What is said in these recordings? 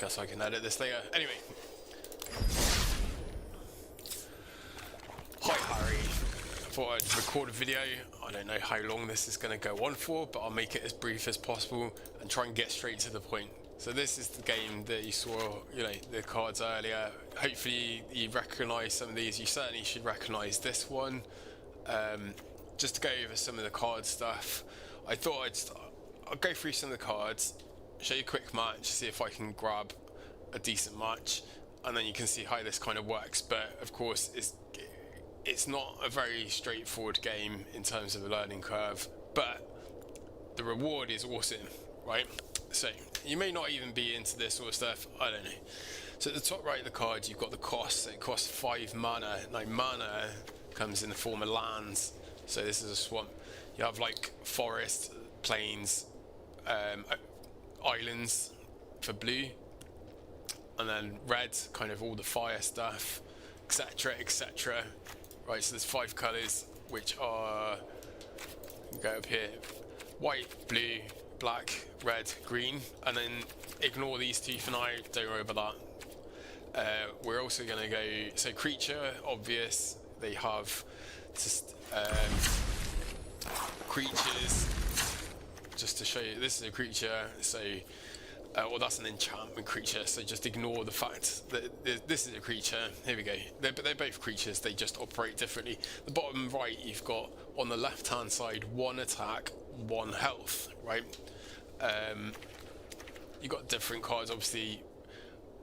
guess I can edit this later. Anyway. Hi Harry. I thought I'd record a video. I don't know how long this is going to go on for, but I'll make it as brief as possible and try and get straight to the point. So this is the game that you saw, the cards earlier. Hopefully you recognise some of these. You certainly should recognise this one. Just to go over some of the card stuff, I thought I'll go through some of the cards, show you a quick match, see if I can grab a decent match, and then you can see how this kind of works. But of course it's not a very straightforward game in terms of the learning curve, but the reward is awesome, right? So you may not even be into this sort of stuff, I don't know. So at the top right of the card you've got the cost. It costs 5 mana. Now mana comes in the form of lands, so this is a swamp. You have like forest, plains, islands for blue, and then red, kind of all the fire stuff, etc, etc. Right, so there's 5 colours, which are, go up here, white, blue, black, red, green, and then ignore these two for now, don't worry about that. We're also going to go, so creature, obvious, they have just creatures, just to show you, this is a creature, so well, that's an enchantment creature, so just ignore the fact that this is a creature. Here we go. They're both creatures, they just operate differently. The bottom right, you've got on the left hand side 1 attack, 1 health, right? You've got different cards, obviously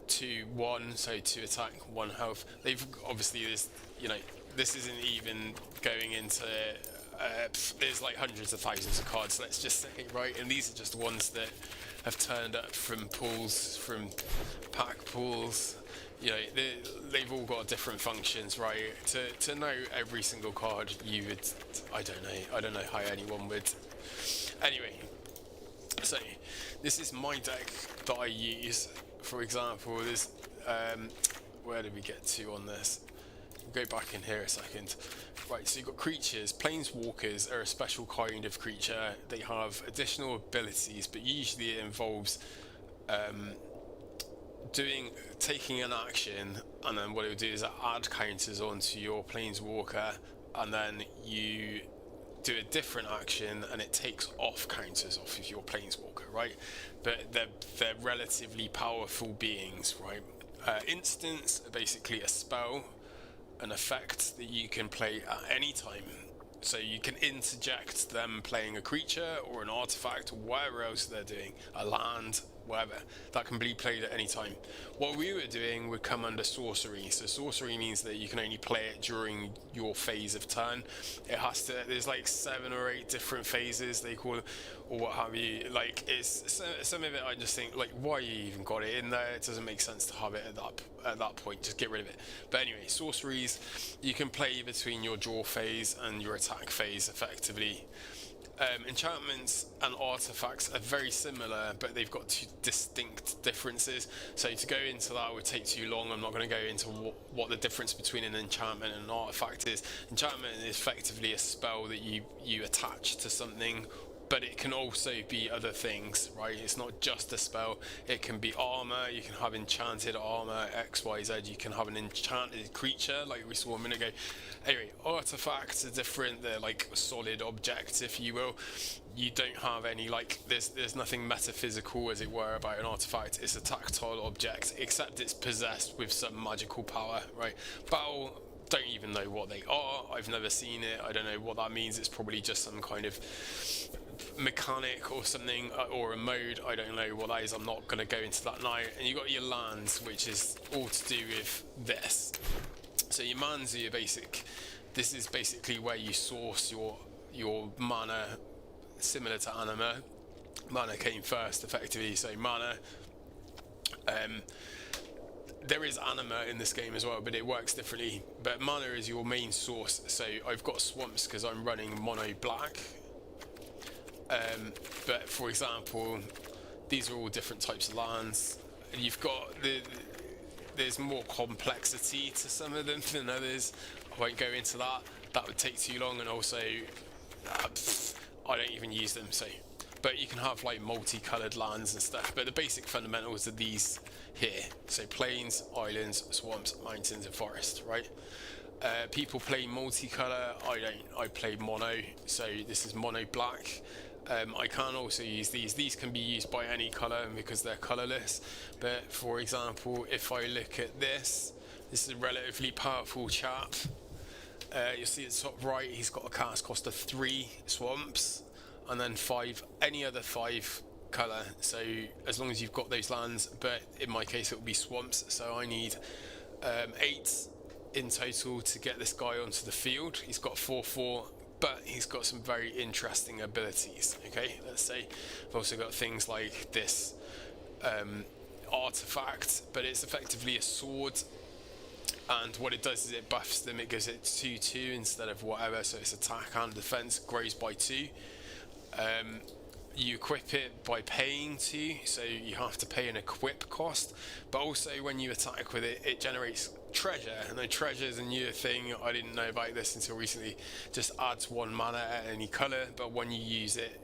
2, 1, so 2 attack, 1 health. They've obviously this isn't even going into there's like hundreds of thousands of cards, let's just say, right? And these are just ones that have turned up from pools, from pack pools. They've all got different functions, right? To know every single card, you would, I don't know how anyone would. Anyway, so this is my deck that I use. For example, there's where did we get to on this? We'll go back in here a second. Right, so you've got creatures. Planeswalkers are a special kind of creature. They have additional abilities, but usually it involves taking an action, and then what it will do is add counters onto your Planeswalker, and then you do a different action and it takes off counters off of your Planeswalker, right? But they're relatively powerful beings, right? Instants are basically a spell, an effect that you can play at any time. So you can interject them playing a creature or an artifact or whatever else they're doing, a land, whatever. That can be played at any time. What we were doing would come under sorcery. So sorcery means that you can only play it during your phase of turn. It has to, there's like 7 or 8 different phases they call it, or what have you. Like, it's some of it I just think, like, why you even got it in there? It doesn't make sense to have it at that point. Just get rid of it. But anyway, sorceries, you can play between your draw phase and your attack phase effectively. Enchantments and artifacts are very similar, but they've got 2 distinct differences. So to go into that would take too long. I'm not going to go into what the difference between an enchantment and an artifact is. Enchantment is effectively a spell that you attach to something, but it can also be other things, right? It's not just a spell. It can be armor. You can have enchanted armor, X, Y, Z. You can have an enchanted creature, like we saw a minute ago. Anyway, artifacts are different. They're like solid objects, if you will. You don't have any, like, there's nothing metaphysical, as it were, about an artifact. It's a tactile object, except it's possessed with some magical power, right? Battle, don't even know what they are. I've never seen it. I don't know what that means. It's probably just some kind of mechanic or something, or a mode. I don't know what that is. I'm not going to go into that now. And you've got your lands, which is all to do with this. So your lands are your basic. This is basically where you source your mana, similar to anima. Mana came first, effectively. So mana. There is anima in this game as well, but it works differently. But mana is your main source. So I've got swamps because I'm running mono black. But for example, these are all different types of lands. You've got there's more complexity to some of them than others. I won't go into that. That would take too long, and also I don't even use them. So but you can have like multicolored lands and stuff. But the basic fundamentals are these here. So plains, islands, swamps, mountains, and forest, right? People play multicolor. I don't. I play mono. So this is mono black. I can also use these. These can be used by any color because they're colorless. But for example, if I look at this is a relatively powerful chap. You'll see at the top right, he's got a cast cost of 3 swamps, and then 5, any other 5 colour. So as long as you've got those lands, but in my case it will be swamps. So I need 8 in total to get this guy onto the field. He's got 4/4, but he's got some very interesting abilities. Okay, let's say I've also got things like this artifact, but it's effectively a sword. And what it does is it buffs them. It gives it 2/2 instead of whatever, so its attack and defense grows by 2. You equip it by paying 2, so you have to pay an equip cost. But also when you attack with it, it generates treasure. And the treasure is a new thing. I didn't know about this until recently. Just adds 1 mana at any color, but when you use it,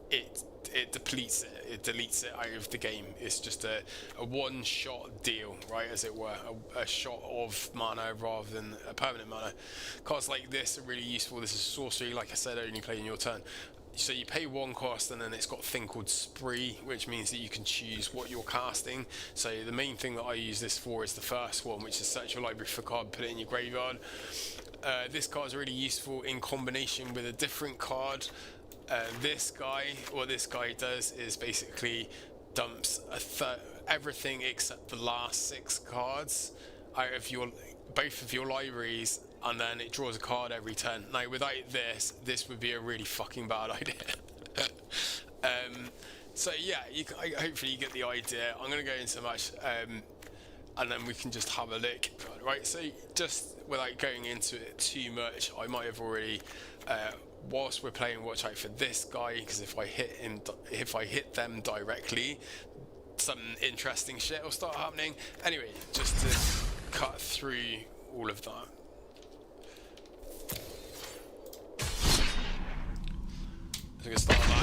it depletes it. It deletes it out of the game. It's just a one-shot deal, right, as it were, a shot of mana rather than a permanent mana. Cards like this are really useful. This is sorcery, like I said, only play in your turn. So you pay 1 cost, and then it's got a thing called Spree, which means that you can choose what you're casting. So the main thing that I use this for is the first one, which is search your library for a card, put it in your graveyard. This card is really useful in combination with a different card. This guy, what this guy does is basically dumps everything except the last 6 cards out of both of your libraries, and then it draws a card every turn. Now without this would be a really fucking bad idea. So yeah, hopefully you get the idea. I'm going to go into much and then we can just have a look, right? So just without going into it too much, I might have already whilst we're playing, watch out for this guy, because if I hit them directly, some interesting shit will start happening. Anyway, just to cut through all of that. So I'm gonna start that.